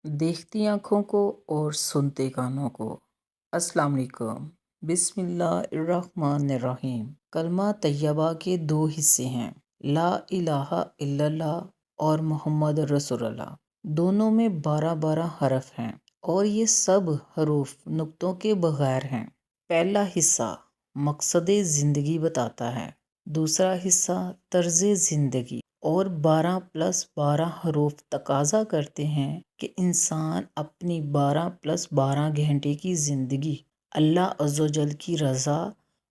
دیکھتی آنکھوں کو اور سنتے کانوں کو۔ السلام علیکم۔ بسم اللہ الرحمن الرحیم۔ کلمہ طیبہ کے دو حصے ہیں، لا الہ الا اللہ اور محمد رسول اللہ۔ دونوں میں 12 حرف ہیں اور یہ سب حروف نقطوں کے بغیر ہیں۔ پہلا حصہ مقصد زندگی بتاتا ہے، دوسرا حصہ طرز زندگی، اور 12+12 حروف تقاضا کرتے ہیں کہ انسان اپنی 12+12 گھنٹے کی زندگی اللہ عز و جل کی رضا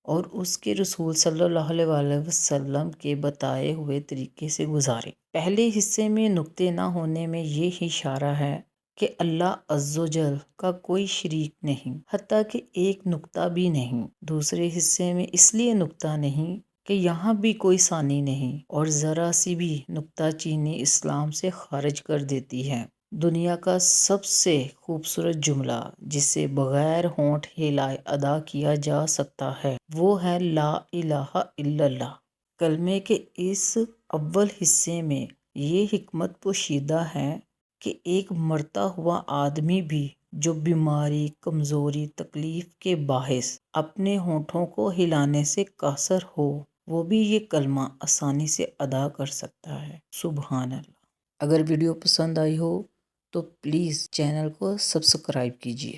اور اس کے رسول صلی اللہ علیہ وسلم کے بتائے ہوئے طریقے سے گزارے۔ پہلے حصے میں نقطے نہ ہونے میں یہ اشارہ ہے کہ اللہ عز و جل کا کوئی شریک نہیں، حتیٰ کہ ایک نقطہ بھی نہیں۔ دوسرے حصے میں اس لیے نقطہ نہیں کہ یہاں بھی کوئی ثانی نہیں، اور ذرا سی بھی نقطہ چینی اسلام سے خارج کر دیتی ہے۔ دنیا کا سب سے خوبصورت جملہ جسے بغیر ہونٹ ہلائے ادا کیا جا سکتا ہے وہ ہے لا الہ الا اللہ۔ کلمے کے اس اول حصے میں یہ حکمت پوشیدہ ہے کہ ایک مرتا ہوا آدمی بھی جو بیماری، کمزوری، تکلیف کے باعث اپنے ہونٹوں کو ہلانے سے قاصر ہو، وہ بھی یہ کلمہ آسانی سے ادا کر سکتا ہے۔ سبحان اللہ۔ اگر ویڈیو پسند آئی ہو تو پلیز چینل کو سبسکرائب کیجیے۔